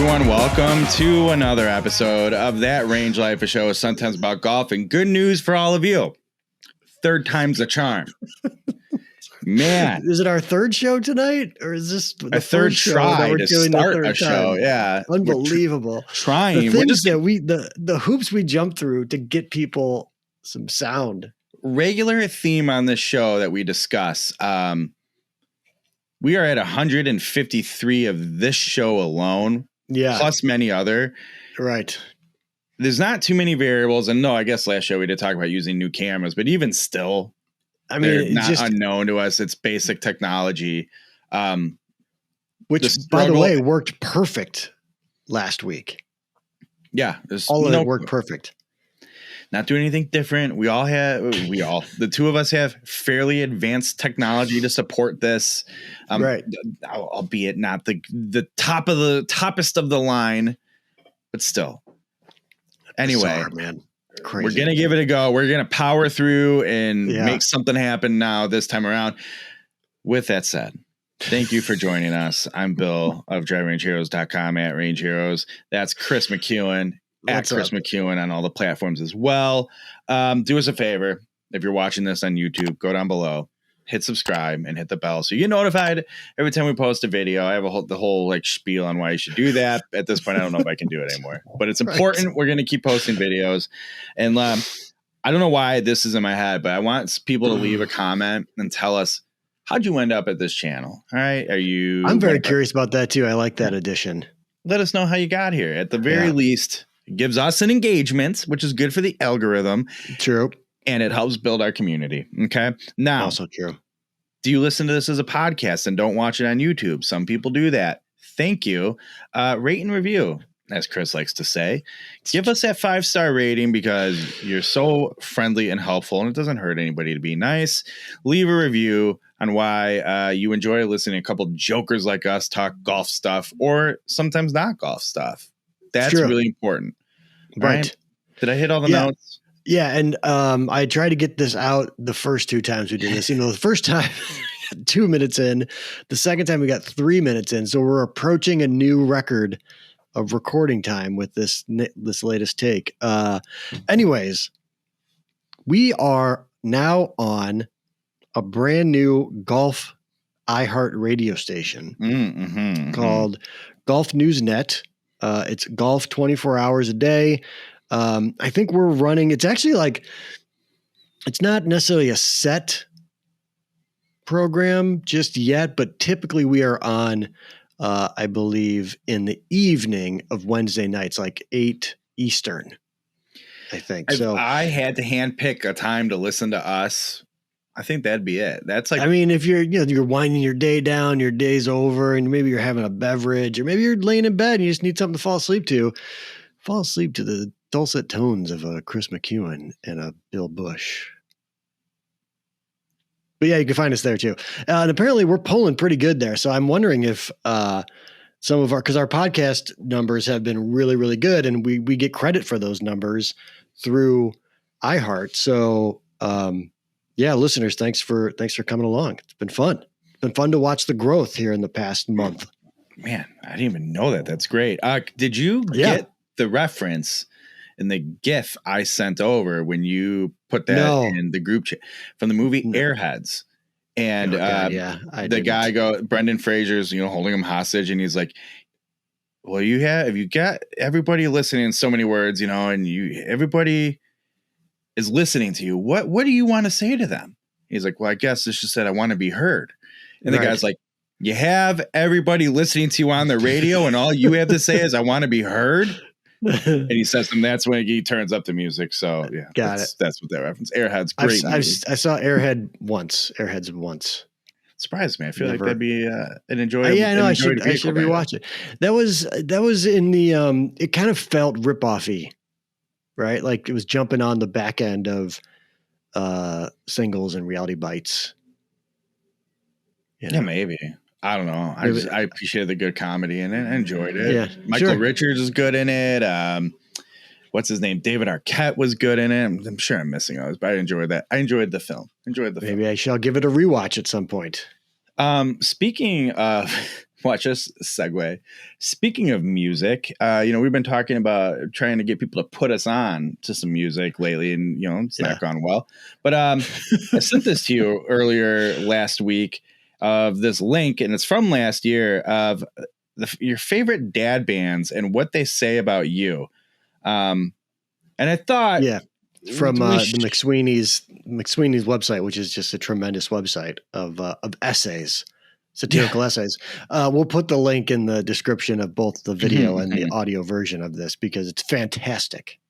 everyone. Welcome to another episode of That Range Life, a show sometimes about golf, and good news for all of you. Third time's a charm. Man. Is it our third show tonight? Or is this the third try to start a show? Time? Yeah. Unbelievable. Trying. The things that the hoops we jump through to get people some sound. Regular theme on this show that we discuss. We are at 153 of this show alone. Yeah. Plus many other. Right. There's not too many variables. And no, I guess last show we did talk about using new cameras, but even still, I mean, they're not unknown to us. It's basic technology. Which, by the way, worked perfect last week. Yeah. All of it worked perfect. Not doing anything different. The two of us have fairly advanced technology to support this. Right. Albeit not the toppest of the line, but still. Anyway, bizarre, man. Crazy. We're going to give it a go. We're going to power through and make something happen now this time around. With that said, thank you for joining us. I'm Bill of DriveRangeHeroes.com at Range Heroes. That's Chris McEwen at Chris McEwen on all the platforms as well. Do us a favor. If you're watching this on YouTube, go down below, hit subscribe and hit the bell so you get notified every time we post a video. I have the whole like spiel on why you should do that. At this point, I don't know if I can do it anymore, but it's important. Right. We're going to keep posting videos. And I don't know why this is in my head, but I want people to leave a comment and tell us, how'd you end up at this channel? All right. I'm very curious about that too. I like that addition. Let us know how you got here. At the very least, it gives us an engagement, which is good for the algorithm. True. And it helps build our community. Okay. Now, also true. Do you listen to this as a podcast and don't watch it on YouTube? Some people do that. Thank you. Rate and review, as Chris likes to say. Give us that 5-star rating because you're so friendly and helpful, and it doesn't hurt anybody to be nice. Leave a review on why you enjoy listening to a couple jokers like us talk golf stuff or sometimes not golf stuff. That's really important. Right. Did I hit all the notes? Yeah, and I tried to get this out the first 2 times we did this. You know, the first time, 2 minutes in. The second time, we got 3 minutes in. So we're approaching a new record of recording time with this latest take. Anyways, we are now on a brand new golf iHeart radio station called Golf News Net. It's golf 24 hours a day. I think we're running, it's actually like, it's not necessarily a set program just yet, but typically we are on, I believe in the evening of Wednesday nights, like 8 Eastern, I think. So I had to handpick a time to listen to us. I think that'd be it. That's like, I mean, if you're winding your day down, your day's over and maybe you're having a beverage or maybe you're laying in bed and you just need something to fall asleep to the dulcet tones of a Chris McEwen and a Bill Bush. But yeah, you can find us there too. And apparently we're pulling pretty good there. So I'm wondering if some of because our podcast numbers have been really, really good and we get credit for those numbers through iHeart. So listeners, thanks for coming along. It's been fun. It's been fun to watch the growth here in the past month. Man, I didn't even know that. That's great. Did you get the reference in the GIF I sent over when you put that in the group chat from the movie Airheads? And Brendan Fraser's, holding him hostage, and he's like, "Well, have you got everybody listening in so many words, and everybody is listening to you. What do you want to say to them?" He's like, "Well, I guess it's just that I want to be heard." And the guy's like, "You have everybody listening to you on the radio, and all you have to say is I want to be heard." And he says, and that's when he turns up the music. So yeah, that's what that reference. Airheads, great. I saw Airheads once. Surprised me. I feel like that'd be an enjoyable. I should rewatch it. That was in the it kind of felt rip-offy, right? Like it was jumping on the back end of Singles and Reality Bites. Yeah, maybe. I don't know. I appreciated the good comedy and I enjoyed it. Yeah, Michael Richards is good in it. What's his name? David Arquette was good in it. I'm sure I'm missing others, but I enjoyed that. I enjoyed the film. Maybe I shall give it a rewatch at some point. Speaking of Watch us segue. Speaking of music, we've been talking about trying to get people to put us on to some music lately, and it's not gone well. But I sent this to you earlier last week of this link, and it's from last year of your favorite dad bands and what they say about you. And I thought, from the McSweeney's website, which is just a tremendous website of essays. Satirical essays. We'll put the link in the description of both the video and the audio version of this because it's fantastic.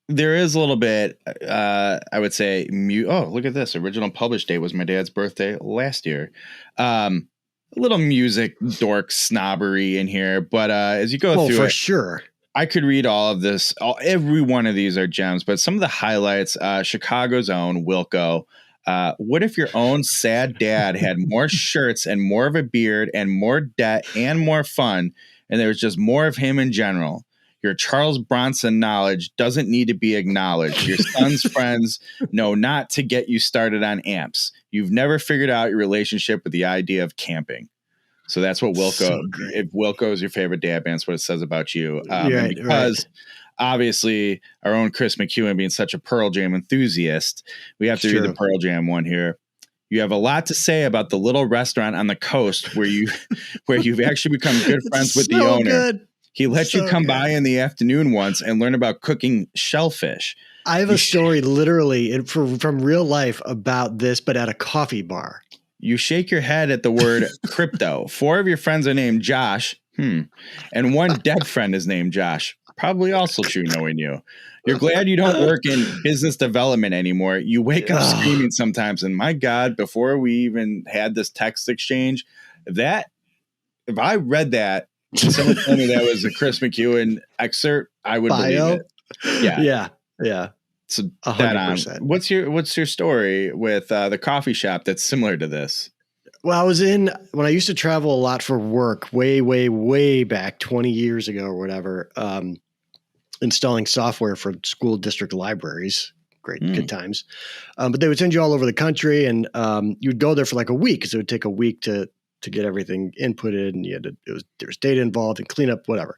There is a little bit, I would say, look at this. Original published date was my dad's birthday last year. A little music dork snobbery in here, but as you go through for it, sure. I could read all of this. Every one of these are gems, but some of the highlights, Chicago's own Wilco. What if your own sad dad had more shirts and more of a beard and more debt and more fun, and there was just more of him in general? Your Charles Bronson knowledge doesn't need to be acknowledged. Your son's friends know not to get you started on amps. You've never figured out your relationship with the idea of camping. So that's what Wilco, if Wilco is your favorite dad band, that's what it says about you. And because obviously our own Chris McEwen being such a Pearl Jam enthusiast, we have to read the Pearl Jam one here. You have a lot to say about the little restaurant on the coast where you've actually become good friends with the owner. Good. He let you come by in the afternoon once and learn about cooking shellfish. I have a story literally from real life about this, but at a coffee bar. You shake your head at the word crypto. 4 of your friends are named Josh. And one dead friend is named Josh. Probably also true knowing you. You're glad you don't work in business development anymore. You wake up screaming sometimes. And my God, before we even had this text exchange, if I read that, someone told me that was a Chris McEwen excerpt, I would believe it. Yeah. So that on. What's your story with the coffee shop that's similar to this? Well, when I used to travel a lot for work way, way, way back 20 years ago or whatever, installing software for school district libraries. Good times. But they would send you all over the country, and you'd go there for like a week because it would take a week to get everything inputted, and there was data involved and cleanup, whatever.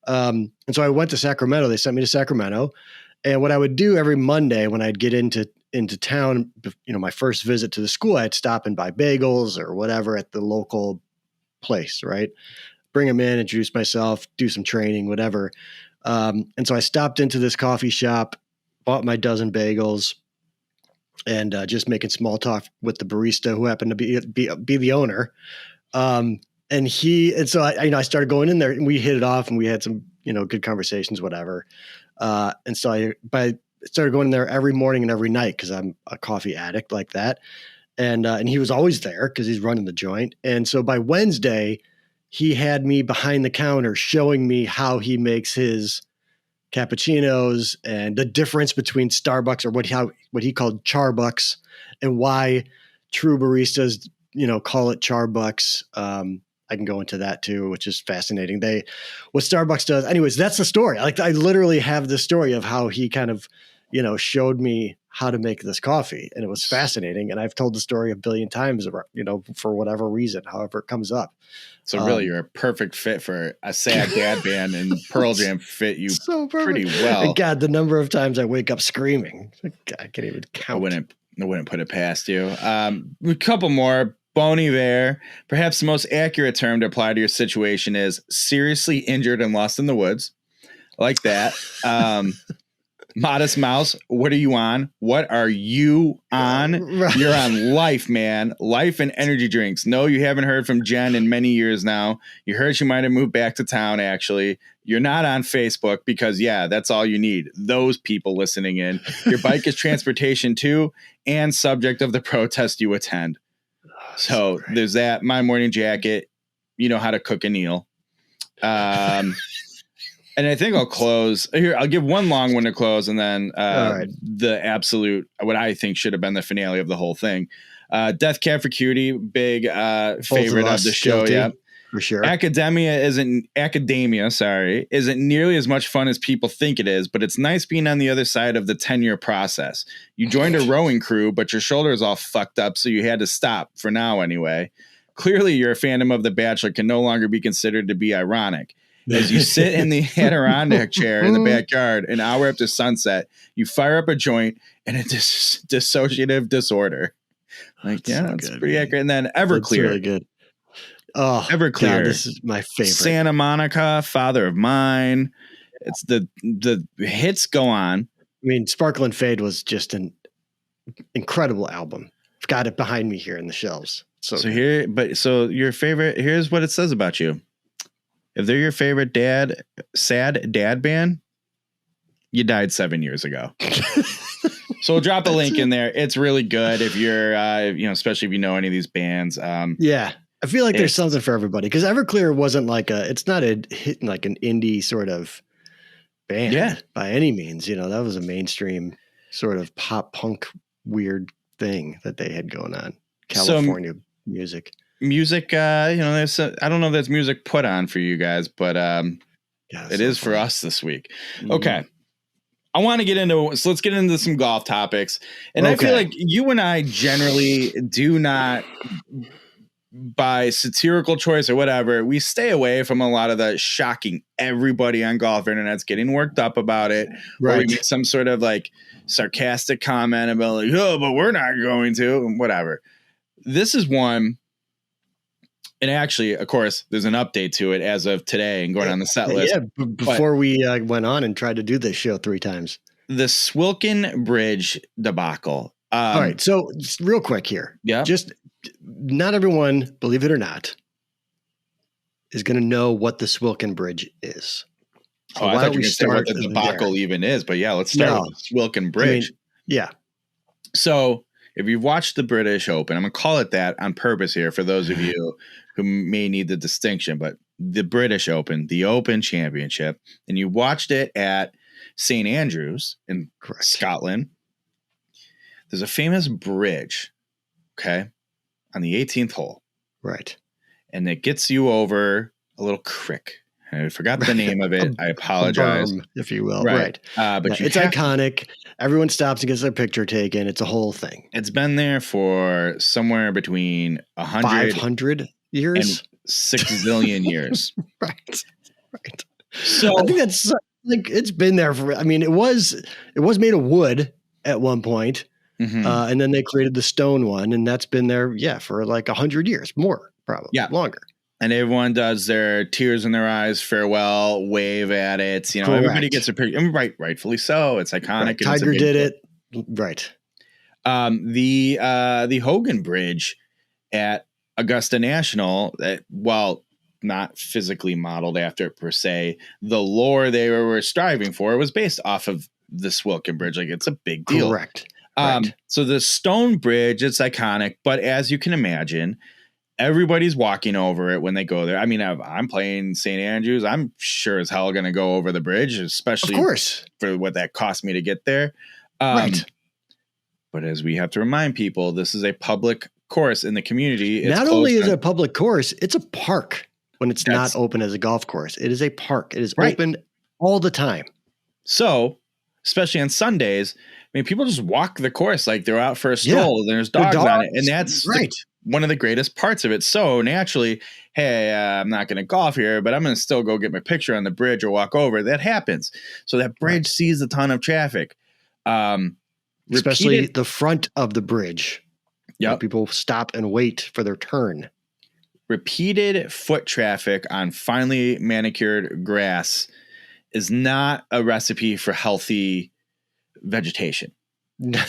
And so I went to Sacramento. They sent me to Sacramento. And what I would do every Monday when I'd get into town, my first visit to the school, I'd stop and buy bagels or whatever at the local place, right? Bring them in, introduce myself, do some training, whatever. And so I stopped into this coffee shop, bought my dozen bagels, and just making small talk with the barista who happened to be the owner. And so I started going in there, and we hit it off, and we had some good conversations, whatever. And so I started going there every morning and every night because I'm a coffee addict like that. And he was always there because he's running the joint. And so by Wednesday, he had me behind the counter showing me how he makes his cappuccinos and the difference between Starbucks or what he called Charbucks and why true baristas, call it Charbucks. I can go into that too, which is fascinating. What Starbucks does. Anyways, that's the story. Like I literally have the story of how he kind of, showed me how to make this coffee, and it was fascinating. And I've told the story a billion times, for whatever reason, however it comes up. So really you're a perfect fit for a sad dad band, and Pearl Jam fit you so pretty well. And God, the number of times I wake up screaming, I can't even count. I wouldn't put it past you. A couple more. Bon Iver, perhaps the most accurate term to apply to your situation is seriously injured and lost in the woods. I like that. Modest Mouse, what are you on? What are you on? Right. You're on Life, man. Life and energy drinks. No, you haven't heard from Jen in many years now. You heard she might have moved back to town, actually. You're not on Facebook because, that's all you need. Those people listening in. Your bike is transportation too, and subject of the protest you attend. So there's that. My morning jacket. You know how to cook an eel. And I think I'll close here. I'll give one long one to close, and then the absolute, what I think should have been the finale of the whole thing. Death Cab for Cutie, big favorite of the show. Guilty, yeah, for sure. Academia isn't nearly as much fun as people think it is, but it's nice being on the other side of the 10-year process. You joined a rowing crew, but your shoulder is all fucked up, so you had to stop for now anyway. Clearly, your fandom of The Bachelor can no longer be considered to be ironic. As you sit in the Adirondack chair in the backyard, an hour after sunset, you fire up a joint and a dissociative disorder. Like, that's so pretty accurate. And then Everclear. That's really good. Oh, Everclear. God, this is my favorite. Santa Monica, Father of Mine. It's the hits go on. I mean, Sparkle and Fade was just an incredible album. I've got it behind me here in the shelves. So your favorite, here's what it says about you. If they're your favorite sad dad band, you died 7 years ago. So we'll drop a link in there. It's really good if you're, especially if you know any of these bands. Yeah, I feel like there's something for everybody because Everclear wasn't it's not a hit like an indie sort of band by any means. That was a mainstream sort of pop punk weird thing that they had going on. California music. There's I don't know if that's music put on for you guys, but it is for us this week. Okay. I want to get into, so let's get into some golf topics. And I feel like you and I generally do not, by satirical choice or whatever, we stay away from a lot of the shocking everybody on golf internet's getting worked up about it. Right. Or we get some sort of like sarcastic comment about like, oh, but we're not going to, and whatever. This is one. And actually, of course, there's an update to it as of today and going on the set list. Yeah, before we went on and tried to do this show 3 times. The Swilcan Bridge debacle. All right, so just real quick here. Yeah. Just not everyone, believe it or not, is going to know what the Swilcan Bridge is. So I thought you were going to say what the debacle even is. But yeah, let's start with the Swilcan Bridge. Yeah. So if you've watched the British Open, I'm going to call it that on purpose here for those of you who may need the distinction, but the British Open, the Open Championship, and you watched it at St. Andrews in Scotland, there's a famous bridge, okay, on the 18th hole. Right. And it gets you over a little creek. I forgot the name of it. I apologize. Berm, if you will. Right. But it's iconic. Everyone stops and gets their picture taken. It's a whole thing. It's been there for somewhere between 500 years? And 6 zillion years. Right. So I think that's like, it's been there for, it was made of wood at one point. Mm-hmm. And then they created the stone one, and that's been there, for like 100 years, more probably, longer. And everyone does their tears in their eyes farewell wave at it. Everybody gets a picture. Rightfully so. It's iconic. Right. Tiger did it. Right. The Hogan Bridge at Augusta National, while not physically modeled after it per se, the lore they were striving for was based off of the Swilcan Bridge. Like, it's a big deal. Correct. So the stone bridge, it's iconic, but as you can imagine, everybody's walking over it when they go there. I'm playing St. Andrews. I'm sure as hell going to go over the bridge, especially for what that cost me to get there. Right. But as we have to remind people, this is a public course in the community. It's not only is it a public course, it's a park when it's not open as a golf course. It is a park. It is open all the time. So, especially on Sundays, people just walk the course like they're out for a stroll. And there's dogs on it. And that's one of the greatest parts of it. So naturally, hey, I'm not going to golf here, but I'm going to still go get my picture on the bridge or walk over. That happens. So that bridge sees a ton of traffic. Especially the front of the bridge. Yeah. People stop and wait for their turn. Repeated foot traffic on finely manicured grass is not a recipe for healthy vegetation. No,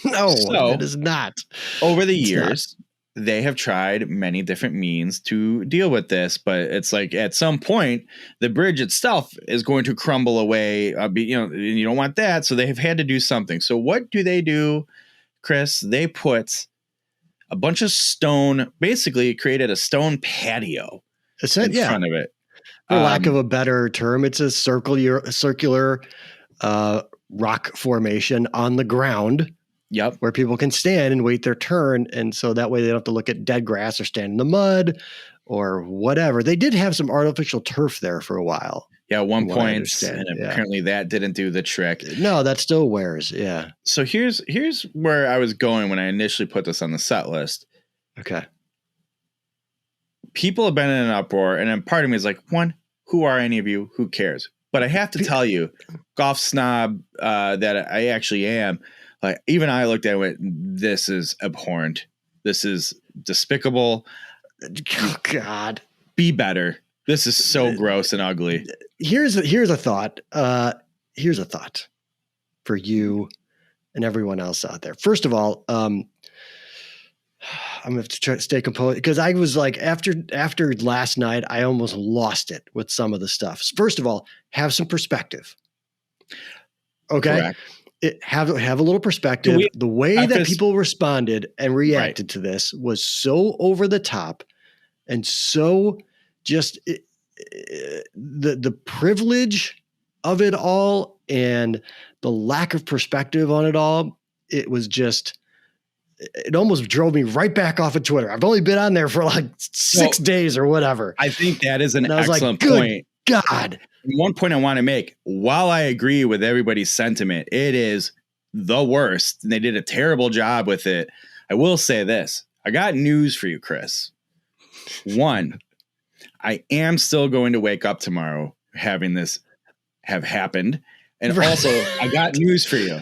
it is not. Over the years, they have tried many different means to deal with this, but it's like at some point, the bridge itself is going to crumble away. And you don't want that. So they have had to do something. So what do, Chris? They put a bunch of stone, basically created a stone patio in front of it. For lack of a better term, it's a circular rock formation on the ground. Yep. Where people can stand and wait their turn. And so that way they don't have to look at dead grass or stand in the mud or whatever. They did have some artificial turf there for a while. Yeah, at one point, and apparently that didn't do the trick. No, that still wears, yeah. So here's where I was going when I initially put this on the set list. Okay. people have been in an uproar, and then part of me is like, one, who are any of you? Who cares? But I have to tell you, golf snob that I actually am, like even I looked at it, this is abhorrent. This is despicable. Oh God. Be better. This is so gross and ugly. Here's a thought. Here's a thought for you and everyone else out there. First of all, I'm gonna have to try to stay composed because I was like, after last night, I almost lost it with some of the stuff. First of all, have some perspective. Okay. Have a little perspective. The way that people responded and reacted to this was so over the top and so just the privilege of it all and the lack of perspective on it all. It was just, it almost drove me right back off of Twitter. I've only been on there for like 6 days or whatever. I think that is an excellent point. God. One point I want to make, while I agree with everybody's sentiment, it is the worst. And they did a terrible job with it. I will say this. I got news for you, Chris. One, I am still going to wake up tomorrow having this have happened. And also, I got news for you.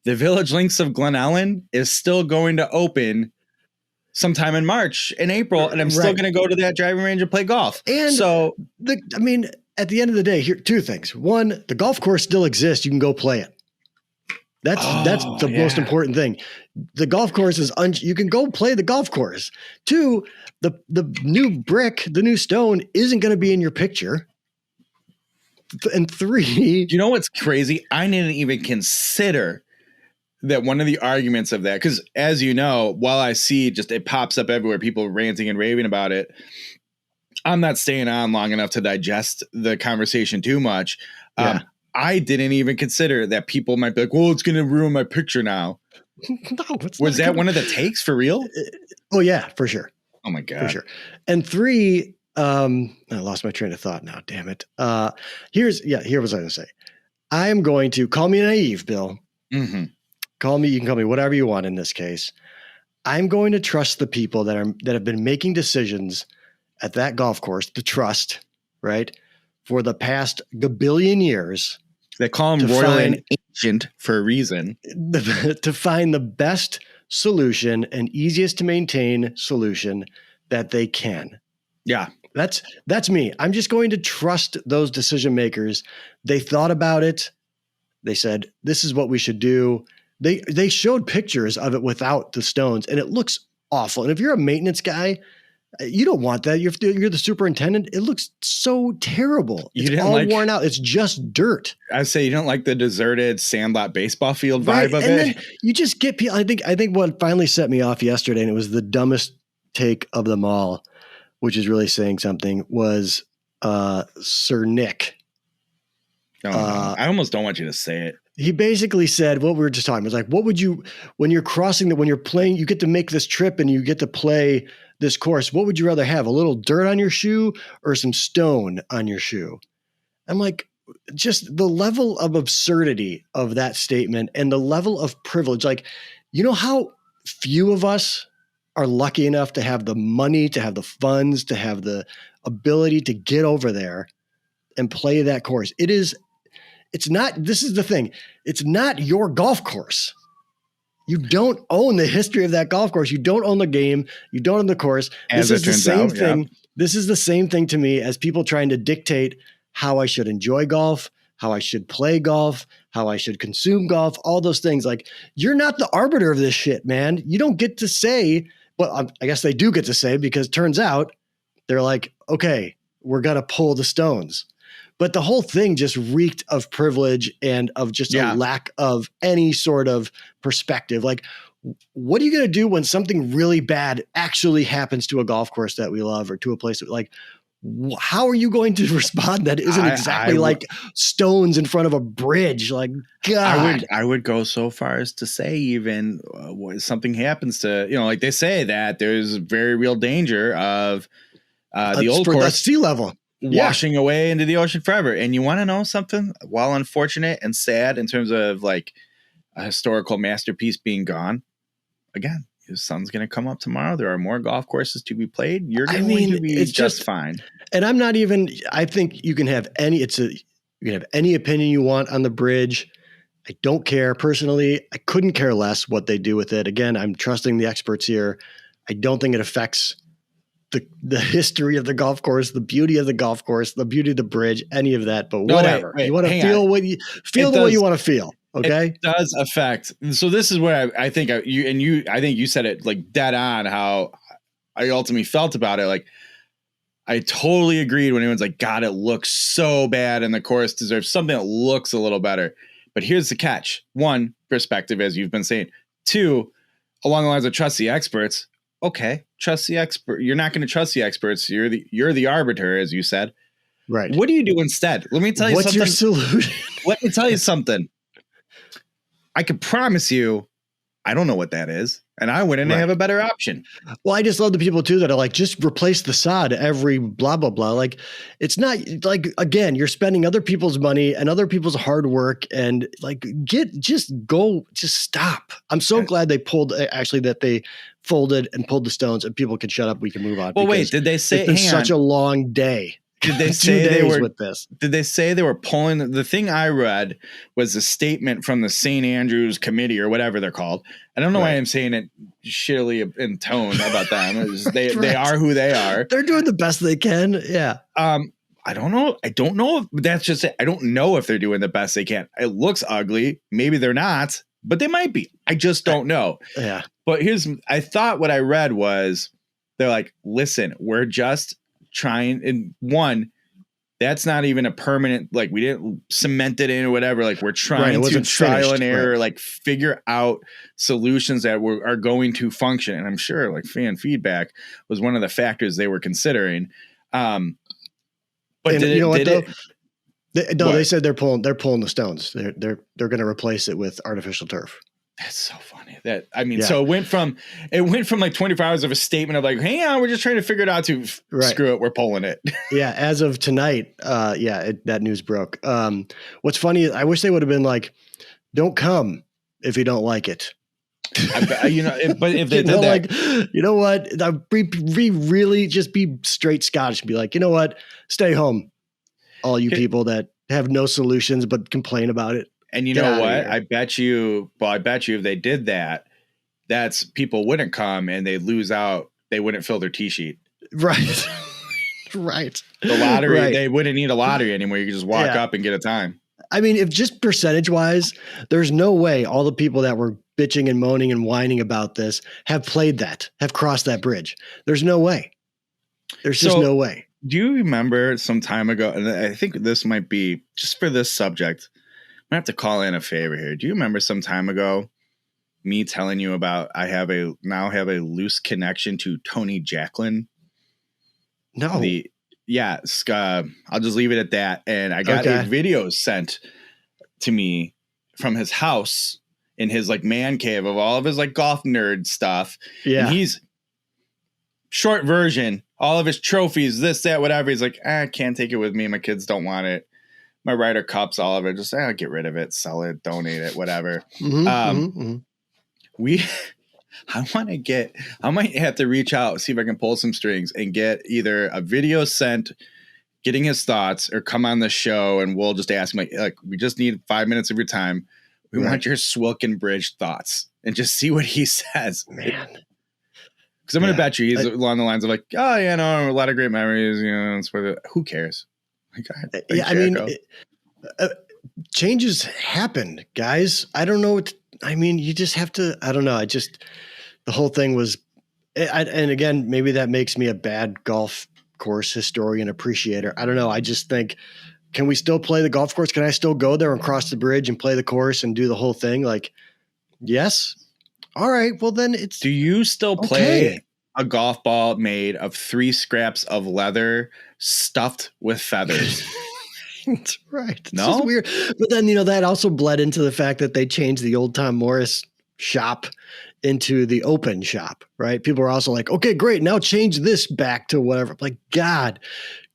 The Village Links of Glen Ellen is still going to open sometime in March and April, and I'm still going to go to that driving range and play golf. And so, at the end of the day, here two things. One, the golf course still exists. You can go play it. That's the most important thing. The golf course is you can go play the golf course. Two, the new brick, the new stone isn't going to be in your picture. And three, you know what's crazy? I didn't even consider that one of the arguments of that, because as you know, while I see just it pops up everywhere, people ranting and raving about it, I'm not staying on long enough to digest the conversation too much. I didn't even consider that people might be like, well, it's going to ruin my picture now. No, was that one of the takes for real? Oh yeah, for sure. Oh my God. For sure. And three, I lost my train of thought now. Damn it. Here was I going to say. I am going to call me naive, Bill. Mm-hmm. You can call me whatever you want in this case. I'm going to trust the people that have been making decisions at that golf course, the trust, right? For the past gabillion years. They call him royal and ancient for a reason. To find the best solution and easiest to maintain solution that they can. Yeah. That's me. I'm just going to trust those decision makers. They thought about it. They said, this is what we should do. They showed pictures of it without the stones, and it looks awful. And if you're a maintenance guy, you don't want that. You're the superintendent. It looks so terrible. It's all worn out. It's just dirt. I say you don't like the deserted sandlot baseball field vibe of it. Then you just get people. I think what finally set me off yesterday, and it was the dumbest take of them all, which is really saying something, was Sir Nick. I almost don't want you to say it. He basically said what we were just talking about. It was like, what would you, when you're playing, you get to make this trip and you get to play this course. What would you rather have? A little dirt on your shoe or some stone on your shoe? I'm like, just the level of absurdity of that statement and the level of privilege. Like, you know how few of us are lucky enough to have the money, to have the funds, to have the ability to get over there and play that course. This is the thing. It's not your golf course. You don't own the history of that golf course. You don't own the game. You don't own the course. This is the same thing. Yeah. This is the same thing to me as people trying to dictate how I should enjoy golf, how I should play golf, how I should consume golf, all those things. Like, you're not the arbiter of this shit, man. You don't get to say, well, I guess they do get to say, because it turns out they're like, okay, we're going to pull the stones. But the whole thing just reeked of privilege and of just a lack of any sort of perspective. Like, what are you going to do when something really bad actually happens to a golf course that we love or to a place that, like, how are you going to respond that isn't exactly like stones in front of a bridge? Like, God. I would go so far as to say even something happens to, like they say that there's very real danger of the old course sea level washing away into the ocean forever. And you want to know something? While unfortunate and sad in terms of like a historical masterpiece being gone, again, the sun's going to come up tomorrow. There are more golf courses to be played. You're going to be just fine. And I'm not even, I think you can have you can have any opinion you want on the bridge. I don't care personally. I couldn't care less what they do with it. Again, I'm trusting the experts here. I don't think it affects the history of the golf course, the beauty of the golf course, the beauty of the bridge, any of that, but whatever. Wait, you want to feel what you feel the way you want to feel. Okay. It does affect. So this is where I think I think you said it like dead on how I ultimately felt about it. Like I totally agreed when anyone's like, God, it looks so bad and the course deserves something that looks a little better. But here's the catch. One, perspective, as you've been saying. Two, along the lines of trust the experts. Okay, trust the expert. You're not going to trust the experts. You're the arbiter, as you said. Right. What do you do instead? Let me tell you something. What's your solution? Let me tell you something. I could promise you, I don't know what that is. And I wouldn't have a better option. Well, I just love the people too that are like, just replace the sod every blah, blah, blah. Like it's not like, again, you're spending other people's money and other people's hard work and like just stop. I'm so glad they folded and pulled the stones and people can shut up. We can move on. Well, wait, did they say, it's been such a long day. Did they say they were with this? Did they say they were pulling? The thing I read was a statement from the St. Andrews Committee or whatever they're called. I don't know why I'm saying it shittily in tone about them. They are who they are. They're doing the best they can. Yeah. I don't know. I don't know if that's just it. I don't know if they're doing the best they can. It looks ugly. Maybe they're not, but they might be. I just don't know. Yeah. But I thought what I read was they're like, listen, we're just trying. And one, that's not even a permanent, like we didn't cement it in or whatever. Like we're trying to trial and error, like figure out solutions that are going to function. And I'm sure like fan feedback was one of the factors they were considering. But they said they're pulling the stones. They're going to replace it with artificial turf. That's so funny. So it went from like 24 hours of a statement of like, hang on, we're just trying to figure it out to screw it. We're pulling it. Yeah. As of tonight. That news broke. What's funny is I wish they would have been like, don't come if you don't like it. But if they did that, like, you know what? Be really just be straight Scottish and be like, you know what? Stay home. All you people that have no solutions, but complain about it. And you know what? I bet you if they did that, that's people wouldn't come and they'd lose out. They wouldn't fill their tee sheet. Right. Right. The lottery, they wouldn't need a lottery anymore. You could just walk up and get a time. I mean, if just percentage wise, there's no way all the people that were bitching and moaning and whining about this have crossed that bridge. There's no way. There's just no way. Do you remember some time ago, and I think this might be just for this subject, I have to call in a favor here. Do you remember some time ago me telling you about I now have a loose connection to Tony Jacklin? No. I'll just leave it at that. And I got a video sent to me from his house in his like man cave of all of his like golf nerd stuff. Yeah. And he's short version, all of his trophies, this, that, whatever. He's like, I can't take it with me. My kids don't want it. My Ryder Cups, all of it. Just get rid of it, sell it, donate it, whatever. I might have to reach out, see if I can pull some strings and get either a video sent, getting his thoughts, or come on the show and we'll just ask him like we just need 5 minutes of your time. We want your Swilcan Bridge thoughts and just see what he says. Man. Because I'm going to bet you he's along the lines of like, oh yeah, no, a lot of great memories, who cares? Changes happen, guys. I don't know you just have to, I don't know. The whole thing was, and again, maybe that makes me a bad golf course historian appreciator. I don't know. I just think, can we still play the golf course? Can I still go there and cross the bridge and play the course and do the whole thing? Like, yes. All right. Well, then do you still play a golf ball made of 3 scraps of leather stuffed with feathers? Right. It's no? just weird. But then, that also bled into the fact that they changed the old Tom Morris shop into the open shop, right? People are also like, okay, great. Now change this back to whatever. Like, God,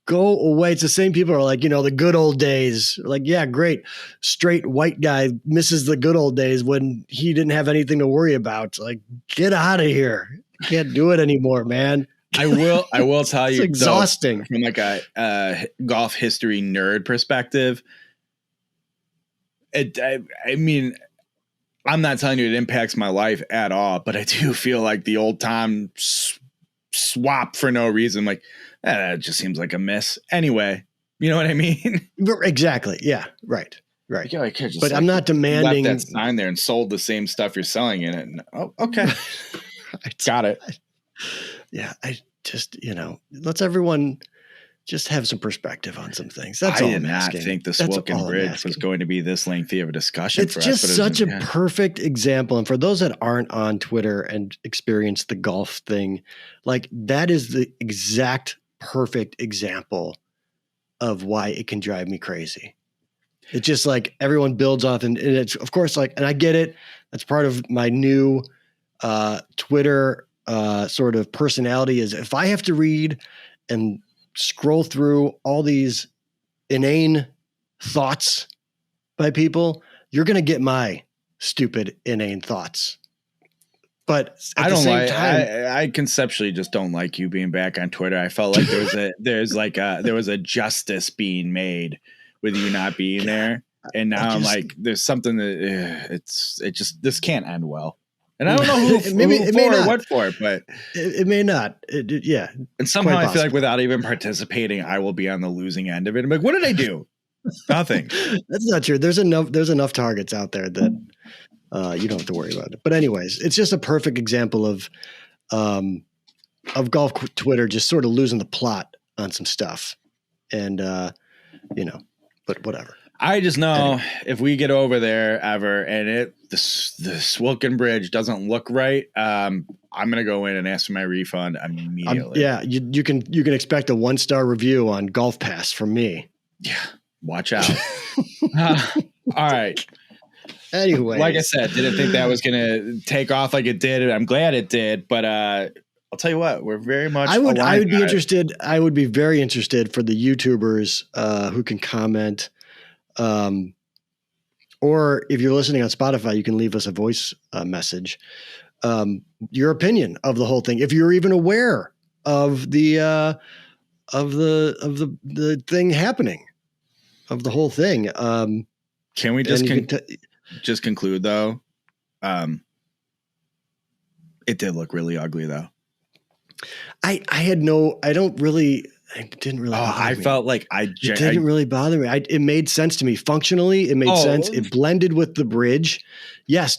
go away. It's the same people who are like, the good old days. Like, yeah, great. Straight white guy misses the good old days when he didn't have anything to worry about. Like, get out of here. You can't do it anymore, man. I will tell you, it's exhausting. Though, from like a golf history nerd perspective, I mean, I'm not telling you it impacts my life at all, but I do feel like the old time swap for no reason. Like, that just seems like a miss. Anyway, you know what I mean? Exactly. Yeah. Right. Right. Like, but I'm not demanding that sign there and sold the same stuff you're selling in it. And, okay. Got it. Yeah. I just, let's everyone just have some perspective on some things. That's all I'm asking. I did not think the Swilcan Bridge was going to be this lengthy of a discussion for us. It's just such a perfect example. And for those that aren't on Twitter and experience the golf thing, like that is the exact perfect example of why it can drive me crazy. It's just like everyone builds off and it's of course like, and I get it. That's part of my new Twitter sort of personality is if I have to read and scroll through all these inane thoughts by people, you're going to get my stupid inane thoughts. But at I the don't same like. time, I conceptually just don't like you being back on Twitter. I felt like there was a justice being made with you not being there, and now I'm like, there's something that this can't end well. And I don't know who it may not. Or what for, but it may not. Yeah. And somehow I feel like without even participating, I will be on the losing end of it. I'm like, what did I do? Nothing. That's not true. There's enough targets out there that you don't have to worry about it. But anyways, it's just a perfect example of golf Twitter just sort of losing the plot on some stuff. And but whatever. I just know if we get over there ever and the Swilcan Bridge doesn't look right, I'm gonna go in and ask for my refund immediately. You can expect a 1-star review on Golf Pass from me. Yeah, watch out. All right. Anyway, like I said, didn't think that was gonna take off like it did. I'm glad it did, but I'll tell you what, we're very much. I would be interested. I would be very interested for the YouTubers who can comment. Or if you're listening on Spotify, you can leave us a voice message. Your opinion of the whole thing, if you're even aware of the thing happening, of the whole thing. Can we just conclude though? It did look really ugly though. I didn't really. I felt like it didn't really bother me. It made sense to me functionally. It made sense. It blended with the bridge. Yes.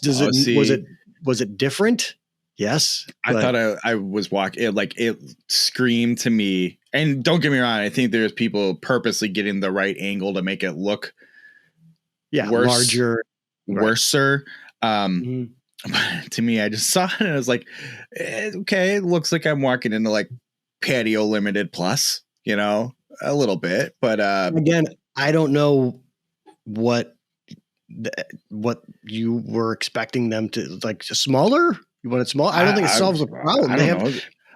Was it different? Yes. I thought I was walking. It screamed to me. And don't get me wrong. I think there's people purposely getting the right angle to make it look, larger, worser. But to me, I just saw it and I was like, okay, it looks like I'm walking into like Patio Limited Plus, a little bit, but again, I don't know what you were expecting them to like smaller. You want it small? I don't think it solves the problem.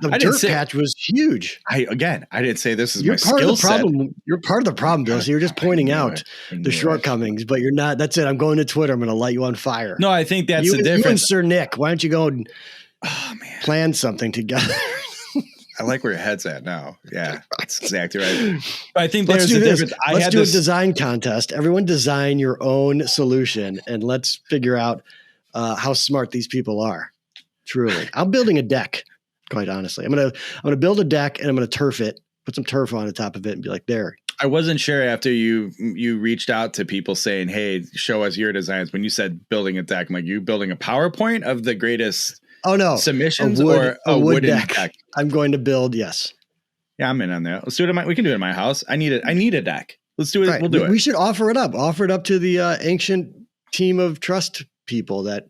The dirt patch was huge. I didn't say this is my skill set. You're part of the problem, Bill. So you're just pointing out the shortcomings, but you're not. That's it. I'm going to Twitter. I'm going to light you on fire. No, I think that's the difference. You and Sir Nick, why don't you go and plan something together? I like where your head's at now. Yeah, that's exactly right. But I think there's a difference. Let's do a design contest. Everyone design your own solution, and let's figure out how smart these people are. Truly, I'm building a deck. Quite honestly, I'm gonna build a deck and I'm gonna turf it. Put some turf on the top of it and be like, there. I wasn't sure after you reached out to people saying, "Hey, show us your designs." When you said building a deck, I'm like, you building a PowerPoint of the greatest. Oh no! Submissions or a wooden deck. I'm going to build. Yes. Yeah, I'm in on that. Let's do it. We can do it in my house. I need a deck. Let's do it. Right. We'll do it. We should offer it up. Offer it up to the ancient team of trust people that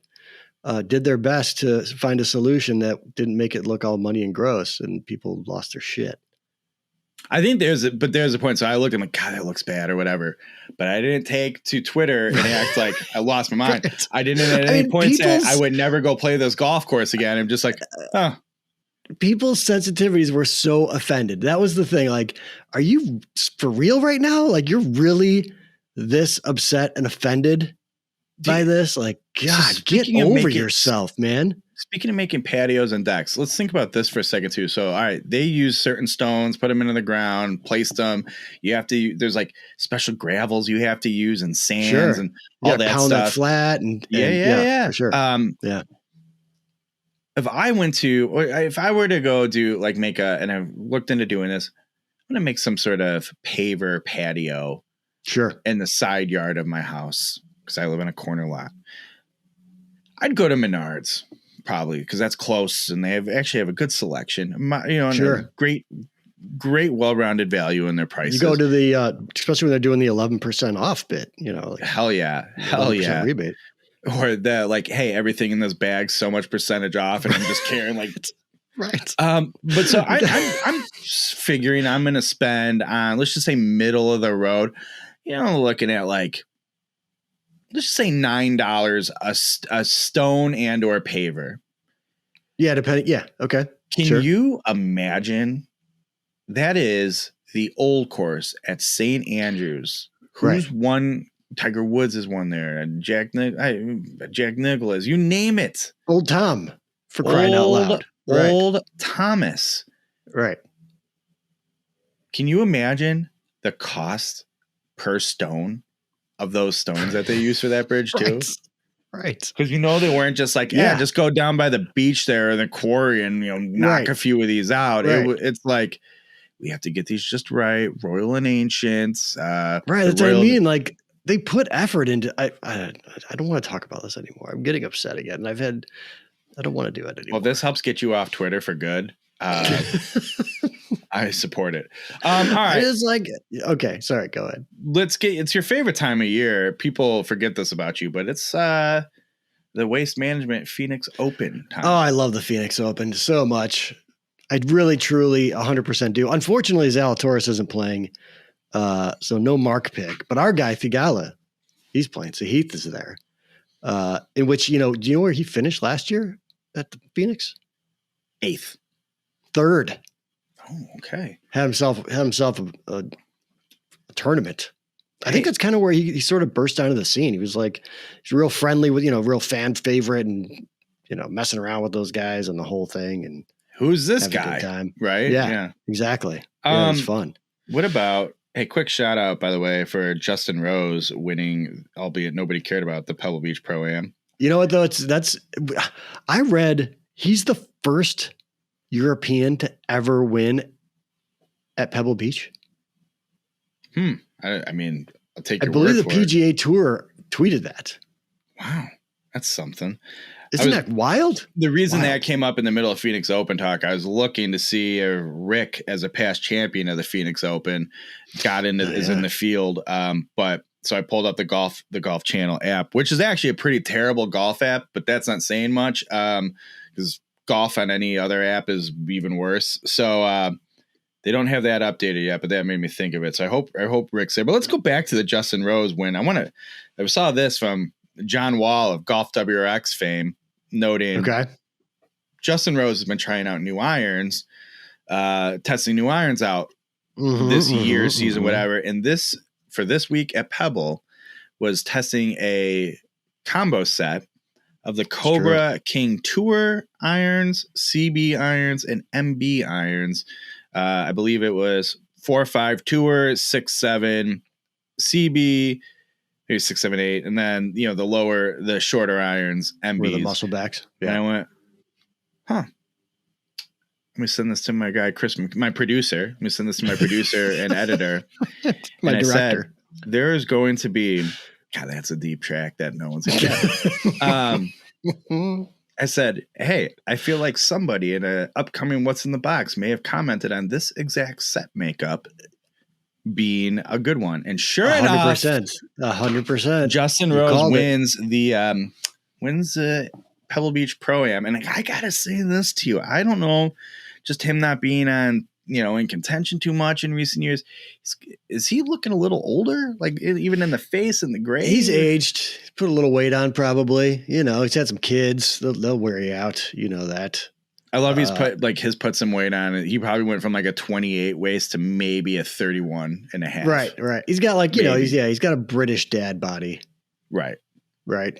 did their best to find a solution that didn't make it look all money and gross, and people lost their shit. I think there's a point. So I looked, I'm like, God, that looks bad or whatever. But I didn't take to Twitter and act like I lost my mind. I didn't at any point say I would never go play this golf course again. I'm just like, oh, people's sensitivities were so offended. That was the thing. Like, are you for real right now? Like, you're really this upset and offended by this? Like, God, get over yourself, man. Speaking of making patios and decks, let's think about this for a second too. So, all right, they use certain stones, put them into the ground, placed them. You have to, there's like special gravels you have to use and sands and all that pound stuff. That flat and yeah, for sure. If I were to go do like and I've looked into doing this, I'm going to make some sort of paver patio. Sure. In the side yard of my house, because I live in a corner lot. I'd go to Menards probably because that's close and they actually have a good selection. And great, well-rounded value in their prices. You go to the, especially when they're doing the 11% off bit, like hell yeah, rebate. Or the like, hey, everything in this bag's so much percentage off, and I'm just carrying like. Right. But so I'm figuring I'm going to spend on, let's just say middle of the road, looking at like, let's just say $9 a stone and or paver. Yeah. Depending. Yeah. Okay. Can you imagine that is the old course at St. Andrews? Who's won? Tiger Woods is one there, and Jack Nicklaus, you name it. Old Tom, for crying out loud. Old Thomas. Right. Can you imagine the cost per stone of those stones that they use for that bridge too? Right. Because they weren't just like, just go down by the beach there or the quarry and knock a few of these out. Right. It's like we have to get these just right, royal and ancients. Right. That's what I mean. Like they put effort into. I don't want to talk about this anymore. I'm getting upset again. I don't want to do it anymore. Well, this helps get you off Twitter for good. I support it. All right. It's like, okay, sorry, go ahead. It's your favorite time of year. People forget this about you, but it's the Waste Management Phoenix Open time. Oh, I love the Phoenix Open so much. I really, truly 100% do. Unfortunately, Zalatoris isn't playing, so no Mark pick. But our guy, Figala, he's playing. So Heath is there. In which, do you know where he finished last year at the Phoenix? 8th. 3rd. Oh, okay. Had himself a tournament. I think that's kind of where he sort of burst onto the scene. He was like, he's real friendly with, real fan favorite and, messing around with those guys and the whole thing. And who's this guy? Time. Right. Yeah, exactly. Yeah, it's fun. What about, hey, quick shout out, by the way, for Justin Rose winning, albeit nobody cared about, the Pebble Beach Pro-Am. You know what, though? I read he's the first European to ever win at Pebble Beach. I mean, I'll take your word for it. I believe the PGA Tour tweeted that. Wow. That's something. Isn't that wild? The reason that came up in the middle of Phoenix Open talk, I was looking to see if Rick, as a past champion of the Phoenix Open, is in the field. But so I pulled up the golf channel app, which is actually a pretty terrible golf app, but that's not saying much. Because golf on any other app is even worse. So they don't have that updated yet, but that made me think of it. So I hope Rick's there. But let's go back to the Justin Rose win. I saw this from John Wall of Golf WRX fame, noting Justin Rose has been trying out new irons, testing new irons out this year, season, whatever. And for this week at Pebble was testing a combo set of the Cobra King Tour irons, CB irons, and MB irons. I believe it was 4-5 Tour, 6-7 CB, maybe 6-7-8, and then the shorter irons, MBs. The muscle backs. Yeah. And I went, let me send this to my guy Chris, my producer. Let me send this to my producer and editor. My and director. I said, there is going to be, God, that's a deep track that no one's gonna get. I said, hey, I feel like somebody in an upcoming What's in the Box may have commented on this exact set makeup being a good one. And sure 100%, enough, 100%. Justin Rose wins the Pebble Beach Pro-Am. And I got to say this to you. I don't know, just him not being on, in contention too much in recent years. Is he looking a little older? Like even in the face and the gray? He's aged. He's put a little weight on probably. He's had some kids. They'll wear you out. You know that. I love his put some weight on it. He probably went from like a 28 waist to maybe a 31 and a half. Right. He's got like, he's got a British dad body. Right.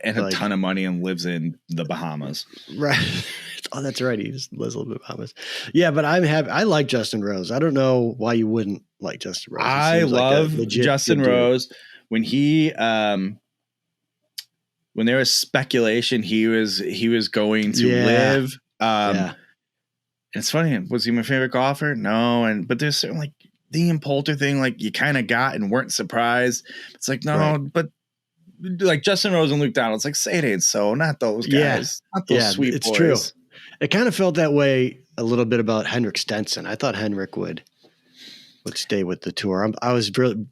And a ton of money and lives in the Bahamas. Right. Oh, that's right. He just lives a little bit Bahamas. Yeah, but I like Justin Rose. I don't know why you wouldn't like Justin Rose. I love Justin Rose. When he when there was speculation he was going to live. And it's funny. Was he my favorite golfer? No. But there's certain like the Ian Poulter thing, like you kind of got and weren't surprised. It's like, no, but like Justin Rose and Luke Donald, it's like, say it ain't so. Not those guys. Not those sweet boys. It's true. It kind of felt that way a little bit about Henrik Stenson. I thought Henrik would stay with the tour.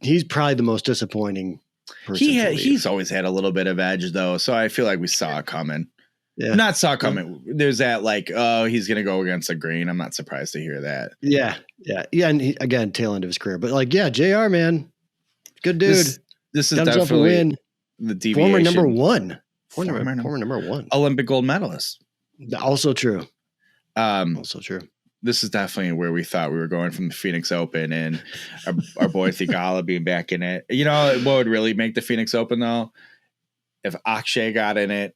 He's probably the most disappointing person. He's always had a little bit of edge though. So I feel like we saw it coming. Yeah. Not saw coming. There's that like, oh, he's going to go against the grain. I'm not surprised to hear that. Yeah. And again, tail end of his career. But like, JR, man, good dude. This is definitely win. The deviation. Former number one. Former number one. Olympic gold medalist. Also true. This is definitely where we thought we were going from the Phoenix Open and our boy Thigala being back in it. You know what would really make the Phoenix Open though? If Akshay got in it.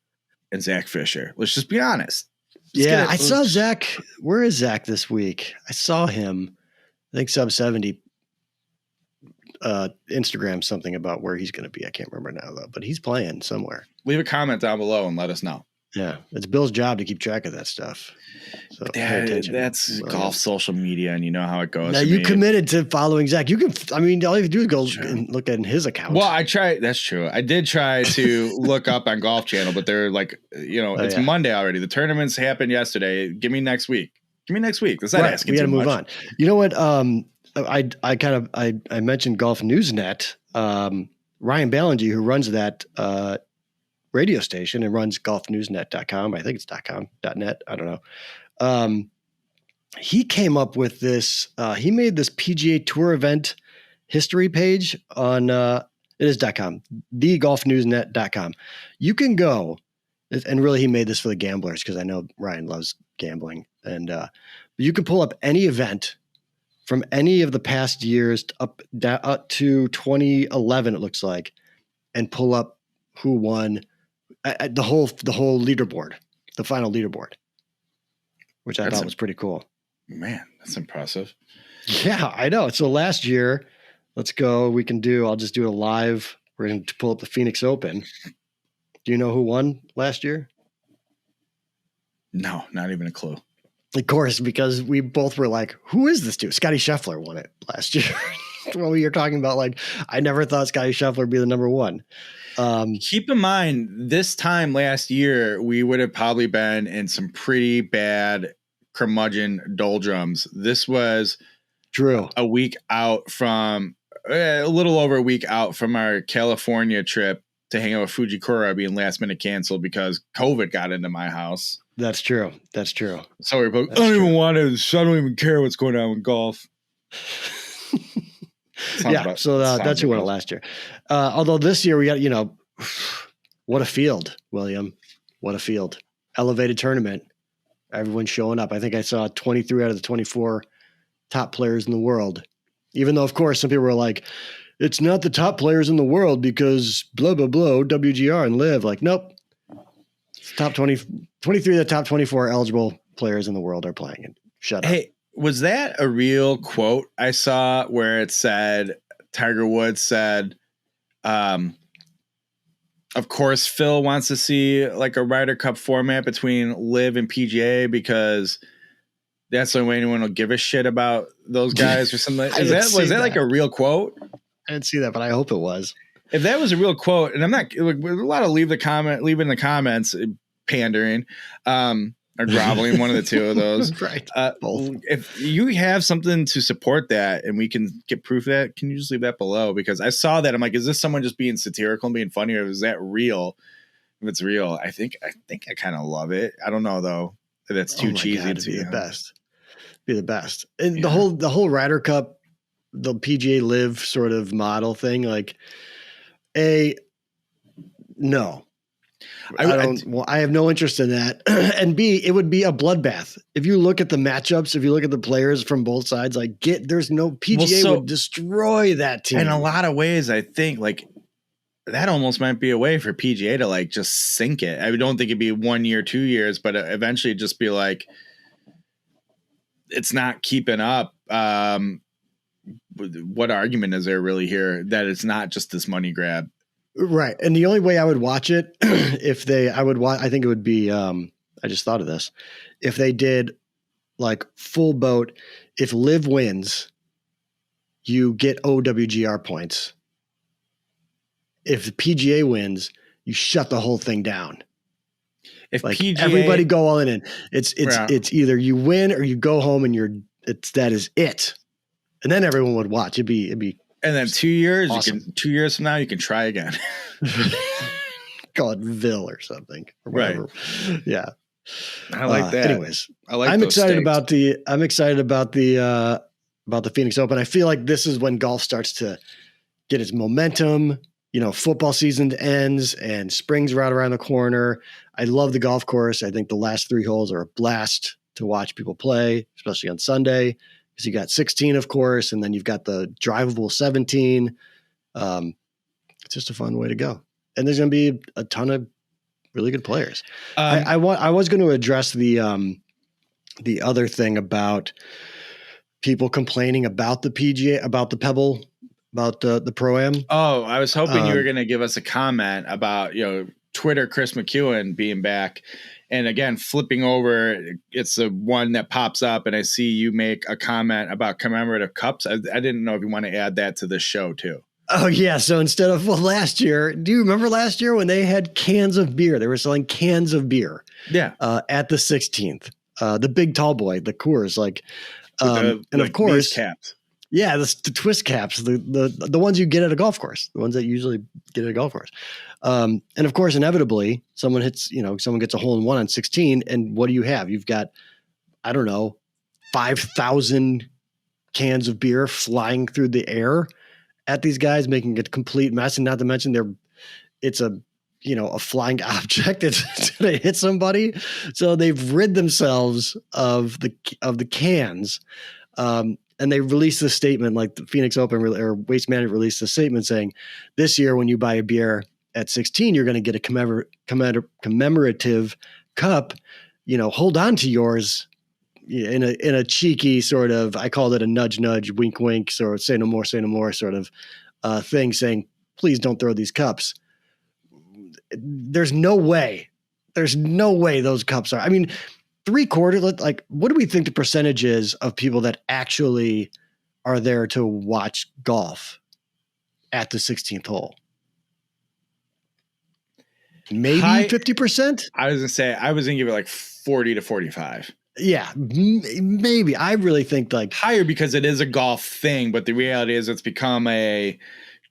And Zach Fisher. Let's just be honest. I saw Zach. Where is Zach this week? I saw him. I think sub 70. Instagram something about where he's going to be. I can't remember now though, but he's playing somewhere. Leave a comment down below and let us know. Yeah, it's Bill's job to keep track of that stuff. So pay attention. That's golf social media, and you know how it goes. Now you committed to following Zach. You can. I mean, all you have to do is go and look at his account. Well, I tried. That's true. I did try to look up on Golf Channel, but they're like, it's Monday already. The tournaments happened yesterday. Give me next week. That's not asking we got to move on. You know what? I mentioned Golf Newsnet. Ryan Ballinger, who runs that radio station and runs golfnewsnet.com. I think it's .com.net. I don't know. He came up with this. He made this PGA Tour event history page on it is .com, thegolfnewsnet.com. You can go, and really he made this for the gamblers because I know Ryan loves gambling, and you can pull up any event from any of the past years up to 2011. It looks like, and pull up who won. The whole leaderboard, the final leaderboard, which I thought was pretty cool. Man, that's impressive. Yeah, I know. So last year, let's go. I'll just do it live. We're going to pull up the Phoenix Open. Do you know who won last year? No, not even a clue. Of course, because we both were like, who is this dude? Scotty Scheffler won it last year. Well, we were talking about like, I never thought Scotty Scheffler would be the number one. Keep in mind, this time last year, we would have probably been in some pretty bad curmudgeon doldrums. This was true. A little over a week out from our California trip to hang out with Fujikura being last minute canceled because COVID got into my house. That's true. So we're both, I don't even care what's going on with golf. So that's who won it last year. Although this year we got, what a field, William. What a field. Elevated tournament. Everyone's showing up. I think I saw 23 out of the 24 top players in the world. Even though, of course, some people were like, it's not the top players in the world because blah, blah, blah, WGR and Live. Like, nope. Top 23 of the top 24 eligible players in the world are playing it. Shut up. Hey, was that a real quote I saw where it said, Tiger Woods said, of course, Phil wants to see like a Ryder Cup format between Live and PGA because that's the only way anyone will give a shit about those guys or something. Was that like a real quote? I didn't see that, but I hope it was. If that was a real quote, and I'm not like, a lot of leaving the comments pandering, or groveling, one of the two of those. Right. Both. If you have something to support that and we can get proof of that, can you just leave that below? Because I saw that. I'm like, is this someone just being satirical and being funny, or is that real? If it's real, I think I kind of love it. I don't know though. That's too cheesy to be the best. Be the best. And the whole Ryder Cup, the PGA Live sort of model thing, like no. I have no interest in that. And B, it would be a bloodbath. If you look at the matchups, if you look at the players from both sides, there's no PGA would destroy that team. In a lot of ways, I think that almost might be a way for PGA to just sink it. I don't think it'd be 1 year, 2 years, but eventually just be it's not keeping up. What argument is there really here that it's not just this money grab? Right. And the only way I would watch it I think it would be, I just thought of this. If they did full boat, if Liv wins, you get OWGR points. If the PGA wins, you shut the whole thing down. If PGA, everybody go all in. It's either you win or you go home and that is it. And then everyone would watch. It'd be and then 2 years, awesome. 2 years from now, you can try again. Call it Ville or something. Or whatever. Right. Yeah. I like that. Anyways, I'm excited about the Phoenix Open. I feel like this is when golf starts to get its momentum. Football season ends and spring's right around the corner. I love the golf course. I think the last 3 holes are a blast to watch people play, especially on Sunday. Because you got 16, of course, and then you've got the drivable 17. It's just a fun way to go. And there's going to be a ton of really good players. I was going to address the other thing about people complaining about the PGA, about the Pebble, about the Pro-Am. Oh, I was hoping you were going to give us a comment about Twitter Chris McEwen being back. And again, flipping over, it's the one that pops up, and I see you make a comment about commemorative cups. I didn't know if you want to add that to the show too. Oh yeah. So instead of last year, do you remember last year when they had cans of beer? They were selling cans of beer. Yeah. At the 16th, the big tall boy, the Coors, and of course, caps. Yeah, the twist caps, the ones you get at a golf course, the ones that you usually get at a golf course. And of course, inevitably, someone gets a hole in one on 16. And what do you have? You've got, 5,000 cans of beer flying through the air at these guys, making a complete mess. And not to mention it's a flying object that's going to hit somebody. So they've rid themselves of the cans. And they released a statement, like the Phoenix Open or Waste Management released a statement saying, this year when you buy a beer at 16, you're going to get a commemorative cup. Hold on to yours in a cheeky sort of, I called it a nudge, wink, wink, sort of say no more sort of thing, saying, please don't throw these cups. There's no way those cups are. 3/4, what do we think the percentage is of people that actually are there to watch golf at the 16th hole? Maybe 50%? I was going to give it 40 to 45. Yeah, maybe. I really think higher because it is a golf thing, but the reality is it's become a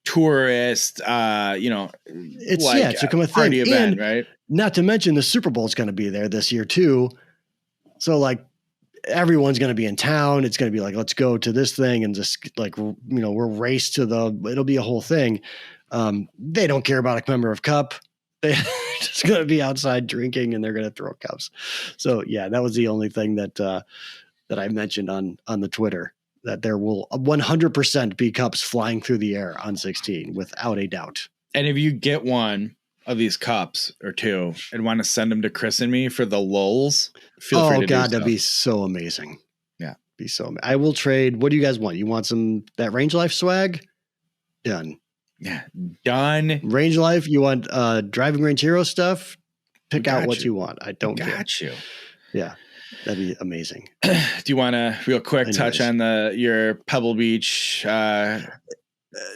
tourist, it's become a party thing. event, and right? Not to mention the Super Bowl is going to be there this year too. So everyone's going to be in town. It's going to be let's go to this thing and just we're race to it'll be a whole thing. They don't care about a commemorative cup. They're just going to be outside drinking and they're going to throw cups. So yeah, that was the only thing that I mentioned on the Twitter, that there will 100% be cups flying through the air on 16 without a doubt. And if you get one of these cups or two and want to send them to Chris and me for the lulz, feel free to do so. That'd be so amazing. Yeah. Be so amazing. I will trade. What do you guys want? You want that Range Life swag? Done. Yeah. Done. Range Life. You want Driving Range Hero stuff? Pick out what you want. I don't care. Got you. Yeah. That'd be amazing. Do you want to real quick touch on your Pebble Beach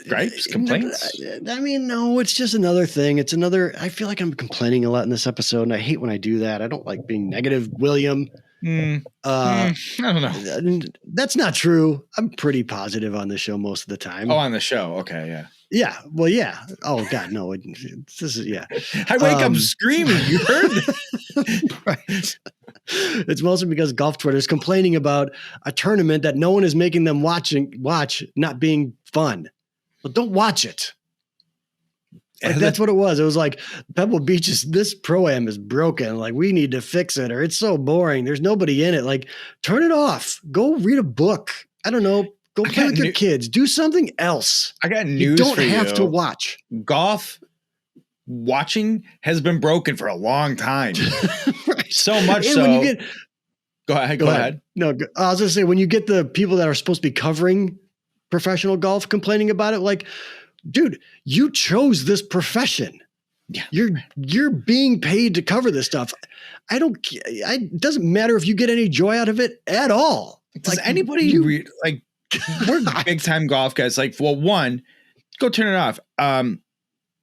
gripes, complaints? No, it's just another thing. I feel like I'm complaining a lot in this episode, and I hate when I do that. I don't like being negative, William. I don't know. That's not true. I'm pretty positive on the show most of the time. Oh, on the show. Okay. Yeah. Yeah. Well, yeah. Oh God, no. This is, yeah. I wake up screaming. You heard that? Right. It's mostly because golf Twitter is complaining about a tournament that no one is making them watch not being fun. Well, don't watch it. Like, that's what it was. It was like Pebble Beach this Pro-Am is broken. Like, we need to fix it, or it's so boring. There's nobody in it. Like, turn it off. Go read a book. I don't know. Go play with your kids. Do something else. I got news. You don't have to watch. Golf watching has been broken for a long time. Right. So much so. When you get, go ahead. No, I was going to say, when you get the people that are supposed to be covering professional golf complaining about it, like, dude, you chose this profession. Yeah. You're being paid to cover this stuff. It doesn't matter if you get any joy out of it at all. Does anybody like, we're big time golf guys. Like, well, one, go turn it off.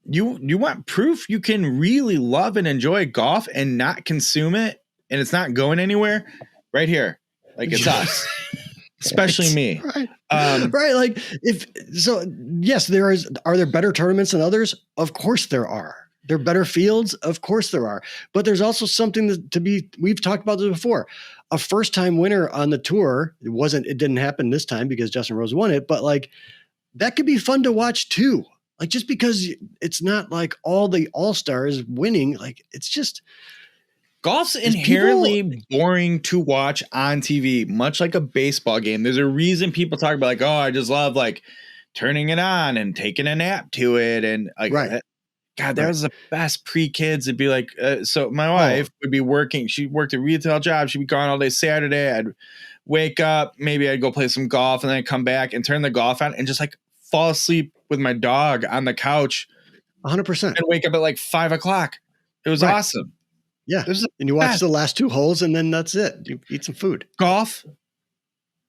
You want proof you can really love and enjoy golf and not consume it, and it's not going anywhere? Right here. Like, it's us. Especially me. Right. Right. Like, yes, are there better tournaments than others? Of course there are. There are better fields? Of course there are. But there's also something we've talked about this before. A first time winner on the tour, it didn't happen this time because Justin Rose won it, but like, that could be fun to watch too. Like, just because it's not like all the all-stars winning, like, it's just, golf's inherently boring to watch on TV, much like a baseball game. There's a reason people talk about, like, oh, I just love like turning it on and taking a nap to it. And like, right. God, that was the best pre-kids. It'd be like, so my wife would be working. She worked a retail job. She'd be gone all day Saturday. I'd wake up, maybe I'd go play some golf, and then I'd come back and turn the golf on and just like fall asleep with my dog on the couch. 100%. And wake up at like 5 o'clock. It was awesome. Yeah. And you watch the last 2 holes, and then that's it. You eat some food. Golf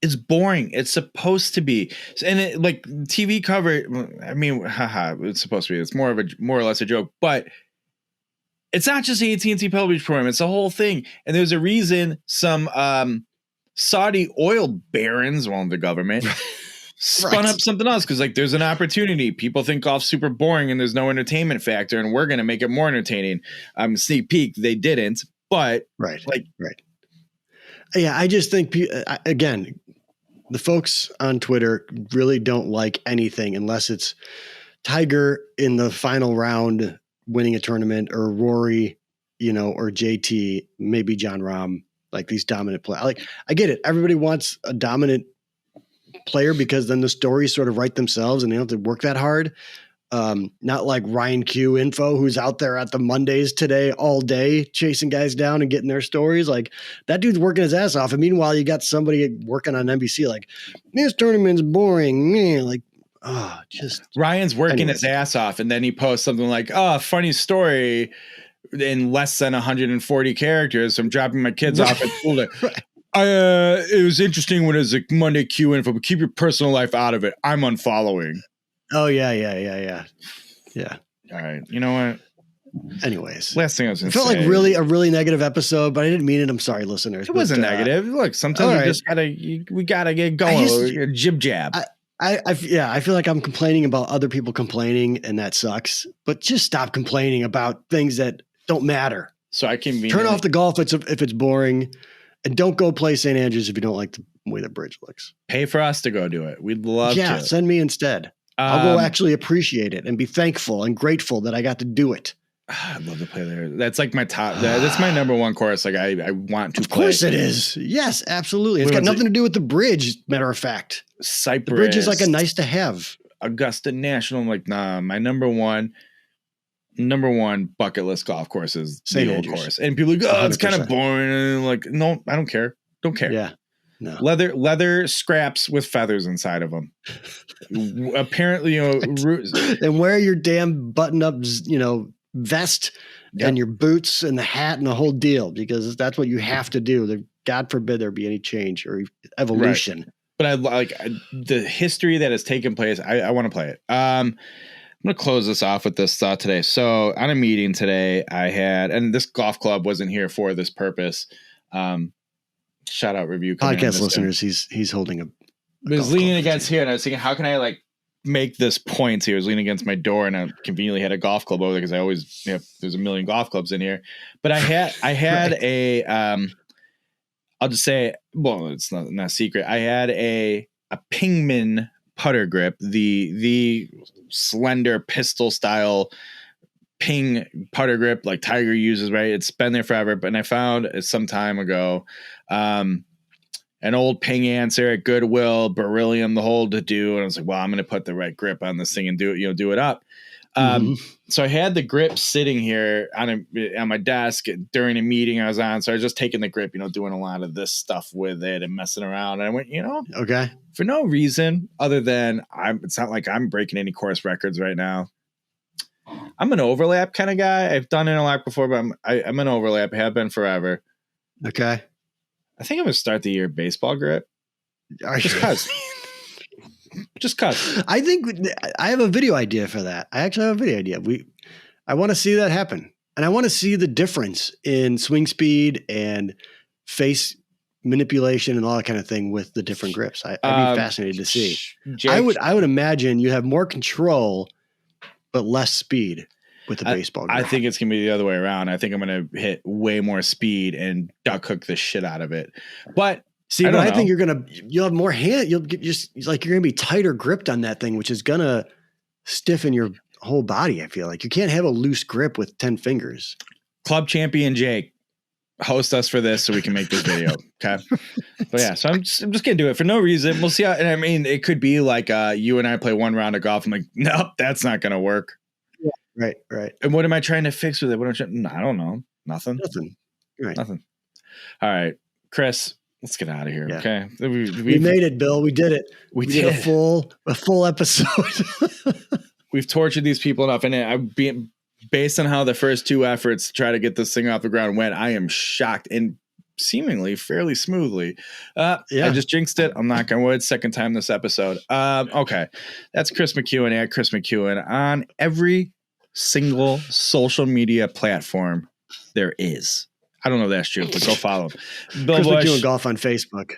is boring. It's supposed to be. And it, like, TV cover, I mean, it's supposed to be. It's more or less a joke. But it's not just the AT&T Pebble Beach program. It's the whole thing. And there's a reason some Saudi oil barons, the government, spun up something else, because like, there's an opportunity. People think golf's super boring and there's no entertainment factor, and we're going to make it more entertaining. Sneak peek, they didn't, but right. Yeah, I just think, again, the folks on Twitter really don't like anything unless it's Tiger in the final round winning a tournament, or Rory, or JT, maybe Jon Rahm, like these dominant players. Like, I get it. Everybody wants a dominant player because then the stories sort of write themselves and they don't have to work that hard. Not like Ryan Q Info, who's out there at the Mondays today all day chasing guys down and getting their stories. Like, that dude's working his ass off. And meanwhile, you got somebody working on NBC like, this tournament's boring, man. Like, Ryan's working his ass off, and then he posts something like, oh, funny story in less than 140 characters. I'm dropping my kids off at school. Right. It was interesting when it was like Monday Q Info, but keep your personal life out of it. I'm unfollowing. Oh, yeah. All right. You know what? Anyways. Last thing I was going to say. It felt like a really negative episode, but I didn't mean it. I'm sorry, listeners. It wasn't negative. Look, sometimes we gotta get going. Jib jab. I feel like I'm complaining about other people complaining, and that sucks. But just stop complaining about things that don't matter. So I can turn off the golf if it's boring, and don't go play St. Andrews if you don't like the way the bridge looks. Pay for us to go do it. We'd love to. Yeah, send me instead. I'll go actually appreciate it and be thankful and grateful that I got to do it. I'd love to play there. That's like my top. That's my number one course. Like, I want to play. Of course it is. Yes, absolutely. It's got nothing to do with the bridge. Matter of fact, Cypress. The bridge is like a nice to have. Augusta National. I'm like, nah. My number one bucket list golf course is the old course. And people are like, oh, 100%. It's kind of boring. And I'm like, no, I don't care. Don't care. Yeah. No. Leather scraps with feathers inside of them. Apparently, and wear your damn button-up, vest and your boots and the hat and the whole deal, because that's what you have to do. God forbid there be any change or evolution. Right. But I like the history that has taken place. I want to play it. I'm going to close this off with this thought today. So on a meeting today, I had, and this golf club wasn't here for this purpose. Shout out review podcast listeners. He's holding a was leaning against here, and I was thinking, how can I like make this point? He was leaning against my door, and I conveniently had a golf club over there because I always there's a million golf clubs in here. But I had right. a I'll just say, well, it's not a secret. I had a Pingman putter grip, the slender pistol style Ping putter grip like Tiger uses, right? It's been there forever. But I found some time ago an old Ping answer at Goodwill, beryllium, the whole to do. And I was like, well, I'm going to put the right grip on this thing and do it, do it up. So I had the grip sitting here on my desk during a meeting I was on. So I was just taking the grip, doing a lot of this stuff with it and messing around. And I went, okay, for no reason other than it's not like I'm breaking any course records right now. I'm an overlap kind of guy. I've done interlock before, but I'm an overlap. I have been forever. Okay. I think I'm going to start the year baseball grip. Just cause. I think I have a video idea for that. I actually have a video idea. I want to see that happen. And I want to see the difference in swing speed and face manipulation and all that kind of thing with the different grips. I'd be fascinated to see. Jake, I would imagine you have more control, but less speed with the baseball grip. I think it's going to be the other way around. I think I'm going to hit way more speed and duck hook the shit out of it. But I think you'll have more hand. You're going to be tighter gripped on that thing, which is going to stiffen your whole body. I feel like you can't have a loose grip with 10 fingers. Club champion Jake, host us for this so we can make this video. Okay. But yeah, so I'm just going to do it for no reason. We'll see how, and I mean, it could be like you and I play one round of golf. I'm like, nope, that's not going to work. Yeah, right. And what am I trying to fix with it? I don't know. Nothing. Right. Nothing. All right, Chris, let's get out of here. Yeah. Okay. We made it, Bill. We did it. We did a full episode. We've tortured these people enough. And based on how the first two efforts to try to get this thing off the ground went, I am shocked and seemingly fairly smoothly. I just jinxed it. I'm knocking on wood. Second time this episode. Okay. That's Chris McEwen at Chris McEwen on every single social media platform there is. I don't know if that's true, but go follow him. Bill Chris Bush, McEwen Golf on Facebook.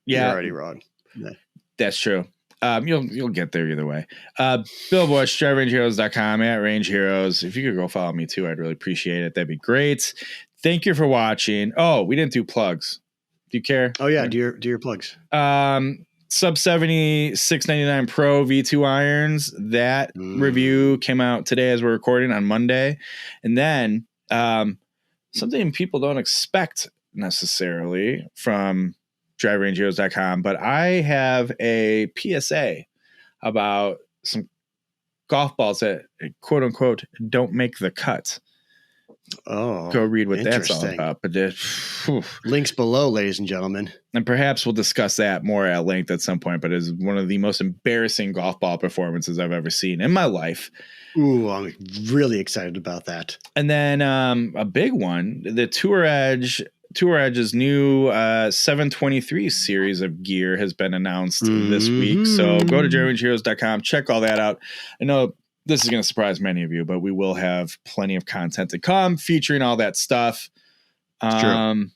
Yeah. You're already wrong. Yeah. That's true. You'll get there either way. Bill Bush, driverangeheroes.com at Range Heroes. If you could go follow me too, I'd really appreciate it. That'd be great. Thank you for watching. Oh, we didn't do plugs. Do you care? Oh yeah. Do your plugs. Sub 70 699 Pro V2 irons. That review came out today as we're recording on Monday. And then something people don't expect necessarily from driverangeheroes.com, but I have a PSA about some golf balls that quote unquote don't make the cut. Oh, go read what that's all about. But links below, ladies and gentlemen. And perhaps we'll discuss that more at length at some point, but it's one of the most embarrassing golf ball performances I've ever seen in my life. Ooh, I'm really excited about that. And then a big one, the Tour Edge's new 723 series of gear has been announced this week. So go to driverangeheroes.com, check all that out. I know this is going to surprise many of you, but we will have plenty of content to come featuring all that stuff. It's true.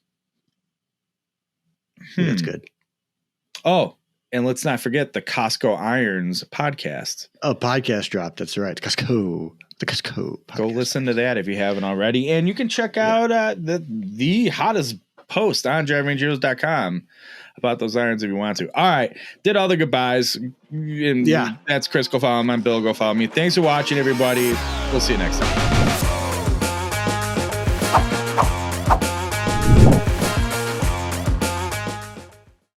That's good. Oh, and let's not forget the Costco Irons podcast. Oh, podcast drop. That's right. The Costco podcast. Go listen to that if you haven't already. And you can check out the hottest post on driverangeheroes.com about those irons if you want to. All right. Did all the goodbyes. And that's Chris. Go follow him. I'm Bill. Go follow me. Thanks for watching, everybody. We'll see you next time.